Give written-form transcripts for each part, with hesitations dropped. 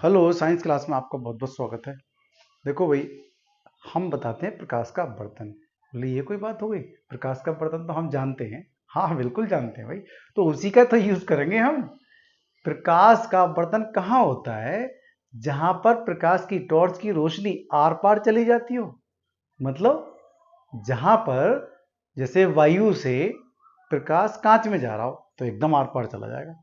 Hello, science class में आपका बहुत बहुत स्वागत है। देखो भाई, हम बताते हैं प्रकाश का अपवर्तन। बोले ये कोई बात हो गई? प्रकाश का अपवर्तन तो हम जानते हैं। हाँ, बिल्कुल जानते हैं भाई। तो उसी का तो यूज करेंगे हम। प्रकाश का अपवर्तन कहाँ होता है? जहां पर प्रकाश की टॉर्च की रोशनी आर पार चली जाती हो। मतलब जहां पर जैसे वायु से प्रकाश कांच में जा रहा हो तो एकदम आर पार चला जाएगा,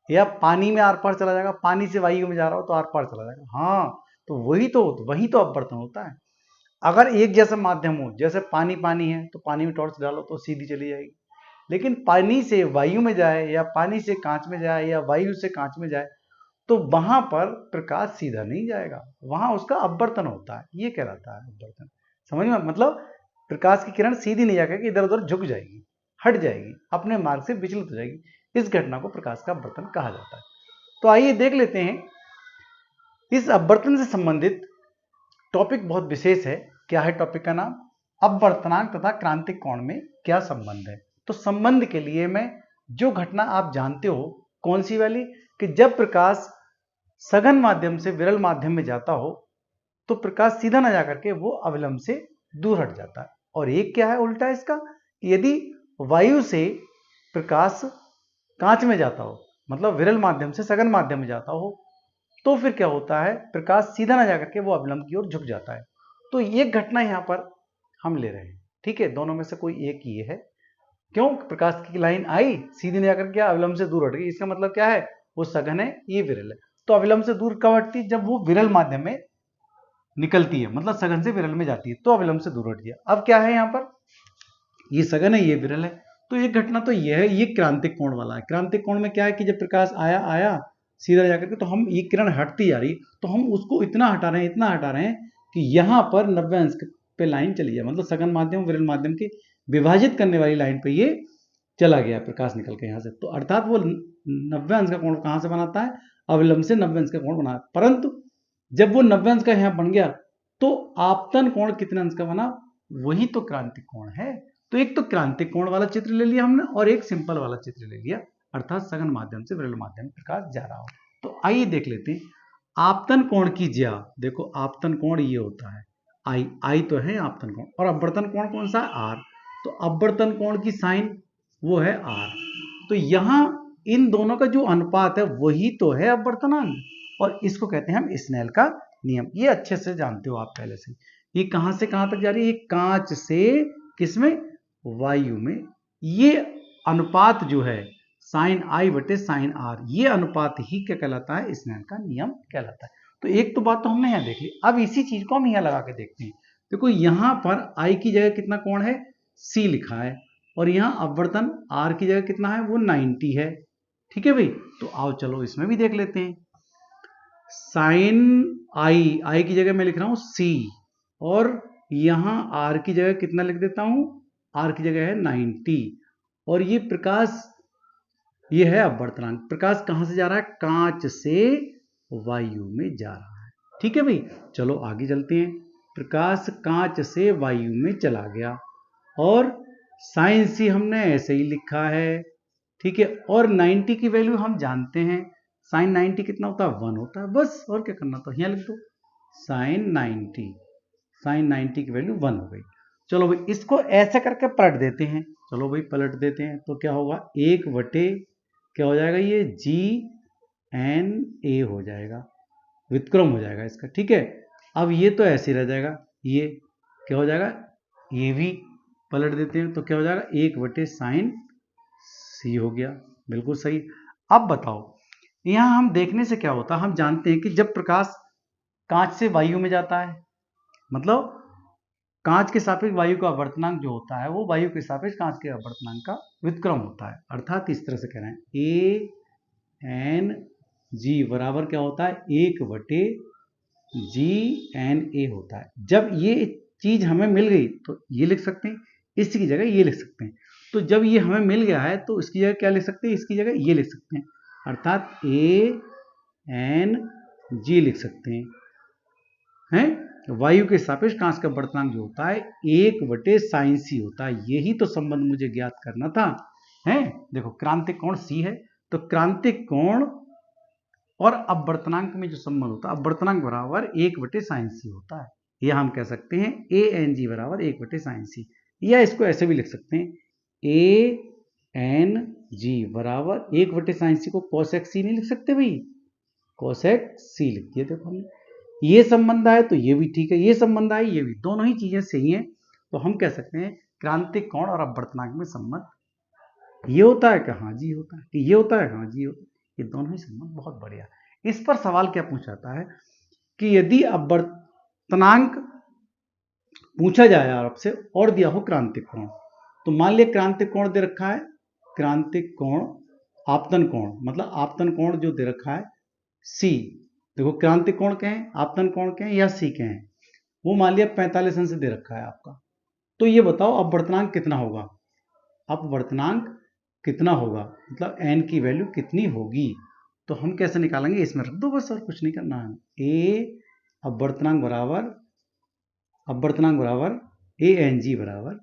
या पानी में आर पार चला जाएगा, पानी से वायु में जा रहा हो तो आर पार चला जाएगा। हाँ, तो वही तो अपवर्तन होता है। अगर एक जैसा माध्यम हो, जैसे पानी पानी है तो पानी में टॉर्च डालो तो सीधी चली जाएगी, लेकिन पानी से वायु में जाए या पानी से कांच में जाए या वायु से कांच में जाए तो वहां पर प्रकाश सीधा नहीं जाएगा, वहां उसका अपवर्तन होता है। ये कहलाता है अपवर्तन। समझ में? मतलब प्रकाश की किरण सीधी नहीं जाकर इधर उधर झुक जाएगी, हट जाएगी, अपने मार्ग से विचलित हो जाएगी। इस घटना को प्रकाश का अपवर्तन कहा जाता है। तो आइए देख लेते हैं, इस अपवर्तन से संबंधित टॉपिक बहुत विशेष है। क्या है टॉपिक का नाम? अपवर्तनांक तथा क्रांतिक कोण में क्या संबंध है। तो संबंध के लिए मैं जो घटना आप जानते हो, कौन सी वाली, कि जब प्रकाश सघन माध्यम से विरल माध्यम में जाता हो तो प्रकाश सीधा ना जाकर के वो अविलंब से दूर हट जाता है। और एक क्या है उल्टा इसका, कि यदि वायु से प्रकाश कांच में जाता हो, मतलब विरल माध्यम से सघन माध्यम में जाता हो, तो फिर क्या होता है, प्रकाश सीधा ना जाकर के वो अविलंब की ओर झुक जाता है। तो ये घटना यहां पर हम ले रहे हैं। ठीक है, दोनों में से कोई एक ये है। क्यों? प्रकाश की लाइन आई, सीधी नहीं जाकर के अविलंब से दूर हट गई। इसका मतलब क्या है, वो सघन है, ये विरल है। तो अविलंब से दूर कब हटती? जब वो विरल माध्यम में निकलती है, मतलब सघन से विरल में जाती है, तो अविलंब से दूर हट गया। अब क्या है यहाँ पर, ये सघन है, ये विरल है। तो एक घटना तो ये है, ये क्रांतिक कोण वाला है। क्रांतिक कोण में क्या है कि जब प्रकाश आया आया सीधा जाकर के, तो हम ये किरण हटती जा रही, तो हम उसको इतना हटा रहे हैं, इतना हटा रहे हैं कि यहाँ पर 90 अंश पे लाइन चली जाए, मतलब सघन माध्यम विरल माध्यम के विभाजित करने वाली लाइन पे ये चला गया प्रकाश निकल के यहाँ से। तो अर्थात वो 90 अंश का कोण कहाँ से बनाता है? अविलंब से 90 अंश का कोण बना। परंतु जब वो 90 अंश का यहाँ बन गया तो आपतन कोण कितने अंश का बना? वही तो क्रांतिक कोण है। तो एक तो क्रांतिक कोण वाला चित्र ले लिया हमने, और एक सिंपल वाला चित्र ले लिया, अर्थात सघन माध्यम से विरल माध्यम में प्रकाश जा रहा हो। तो आइए देख लेते हैं आपतन कोण की ज्या। देखो आपतन कोण ये होता है आई, आई तो है आपतन कोण, और अपवर्तन कोण कौन सा है? आर। तो अपवर्तन कोण की साइन वो है आर। तो यहां इन दोनों का जो अनुपात है वही तो है अपवर्तनांक, और इसको कहते हैं हम स्नेल का नियम। ये अच्छे से जानते हो आप पहले से। ये कहां से कहां तक जा रही है? ये कांच से किसमें? वायु में। ये अनुपात जो है साइन आई बटे साइन आर, ये अनुपात ही क्या कहलाता है? स्नेल का नियम कहलाता है। तो एक तो बात तो हमने यहां देख ली। अब इसी चीज को हम यहां लगा के देखते हैं। देखो यहां पर आई की जगह कितना कोण है? सी लिखा है, और यहां अपवर्तन आर की जगह कितना है? वो 90 है। ठीक है भाई, तो आओ चलो इसमें भी देख लेते हैं। साइन आई, आई की जगह मैं लिख रहा हूं सी, और यहां आर की जगह कितना लिख देता हूं? आर की जगह है 90। और ये प्रकाश, ये है अपवर्तनांक। प्रकाश कहां से जा रहा है? कांच से वायु में जा रहा है। ठीक है भाई, चलो आगे चलते हैं। प्रकाश कांच से वायु में चला गया, और साइन सी हमने ऐसे ही लिखा है। ठीक है, और 90 की वैल्यू हम जानते हैं। साइन 90 कितना होता है? 1 होता है। बस और क्या करना था, यहाँ लिख दो साइन 90। साइन 90 की वैल्यू 1 हो गई। चलो भाई इसको ऐसे करके पलट देते हैं। चलो भाई पलट देते हैं, तो क्या होगा? 1 बटे क्या हो जाएगा? ये जी एन ए हो जाएगा, व्युत्क्रम हो जाएगा इसका। ठीक है, अब ये तो ऐसे ही रह जाएगा। ये क्या हो जाएगा? ये भी पलट देते हैं, तो क्या हो जाएगा? 1 बटे साइन सी हो गया। बिल्कुल सही। अब बताओ यहां हम देखने से क्या होता है? हम जानते हैं कि जब प्रकाश कांच से वायु में जाता है, मतलब कांच के सापेक्ष वायु का अपवर्तनांक जो होता है वो वायु के सापेक्ष कांच के अपवर्तनांक का व्युत्क्रम होता है। अर्थात इस तरह से कह रहे हैं ए एन जी बराबर क्या होता है? 1 बटे जी एन ए होता है। जब ये चीज हमें मिल गई तो ये लिख सकते हैं, इसी की जगह ये लिख सकते हैं। तो जब ये हमें मिल गया है तो इसकी जगह क्या लिख सकते हैं? इसकी जगह ये लिख सकते हैं, अर्थात ए एन जी लिख सकते हैं। वायु के सापेक्ष कांच का अपवर्तनांक जो होता है 1 बटे साइन सी होता है। यही तो संबंध मुझे ज्ञात करना था। है देखो क्रांतिक कोण सी है, तो क्रांतिक कोण और अपवर्तनांक में जो संबंध होता है, अपवर्तनांक बराबर 1/sin c होता है, या हम कह सकते हैं ANG बराबर 1/sin c, या इसको ऐसे भी लिख सकते हैं ANG बराबर 1/sin c को cosec c नहीं लिख सकते भाई, cosec c लिख दिया। देखो हमने ये संबंध आए तो ये भी ठीक है, ये संबंध आए ये भी, दोनों ही चीजें सही हैं। तो हम कह सकते हैं क्रांतिक कोण और अपवर्तनांक में संबंध ये होता है कि हाँ जी होता है, कि ये होता है हाँ जी होता है, ये दोनों ही संबंध बहुत बढ़िया। इस पर सवाल क्या पूछा जाता है कि यदि अपवर्तनांक पूछा जाए आपसे और दिया हो क्रांतिक कोण, तो मान लिया क्रांतिक कोण दे रखा है, क्रांतिक कोण आपतन कोण, मतलब आपतन कोण जो दे रखा है C, देखो क्रांतिक कोण क्या है, आपतन कोण क्या है या C क्या है, वो मान लिया 45 अंश दे रखा है आपका। तो ये बताओ अपवर्तनांक कितना होगा, अपवर्तनांक कितना होगा, मतलब n की वैल्यू कितनी होगी। तो हम कैसे निकालेंगे, इसमें रख दो बस, और कुछ नहीं करना है। अपवर्तनांक बराबर ANG बराबर,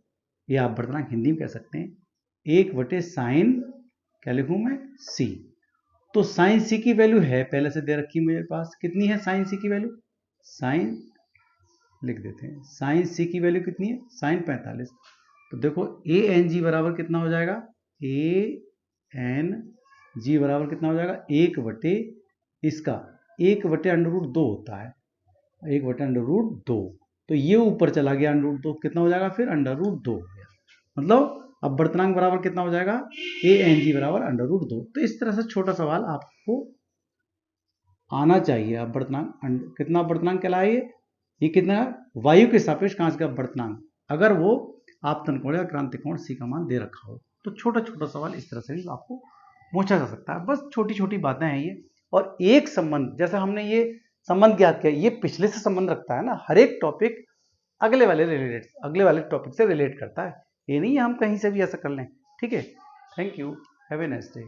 या अपवर्तनांक हिंदी में कह सकते हैं 1/sin, क्या लिखूं मैं, C। तो sin C की वैल्यू है पहले से दे रखी मेरे पास, कितनी है sin C की वैल्यू, sin लिख देते हैं, sin C की वैल्यू कितनी है, sin 45। तो देखो ANG बराबर कितना हो जाएगा, ANG बराबर कितना हो जाएगा, 1 इसका 1/√2 होता है, 1/√2। तो ये ऊपर चला गया √2, कितना हो जाएगा फिर √2 हो गया, मतलब अपवर्तनांक बराबर कितना हो जाएगा, ANG बराबर √2। तो इस तरह से छोटा सवाल आपको आना चाहिए। अपवर्तनांक कितना अपवर्तनांक कहलाए, ये कितना, वायु के सापेक्ष कांच का अपवर्तनांक, अगर वो आपतन कोण या क्रांतिक कोण C का मान दे रखा हो। तो छोटा छोटा सवाल इस तरह से भी आपको पूछा जा सकता है, बस छोटी छोटी बातें हैं ये। और एक संबंध, जैसे हमने ये संबंध ज्ञात किया, ये पिछले से संबंध रखता है ना, हर एक टॉपिक अगले वाले टॉपिक से रिलेट करता है, ये नहीं है हम कहीं से भी ऐसा कर लें। ठीक है, thank you, have a nice day.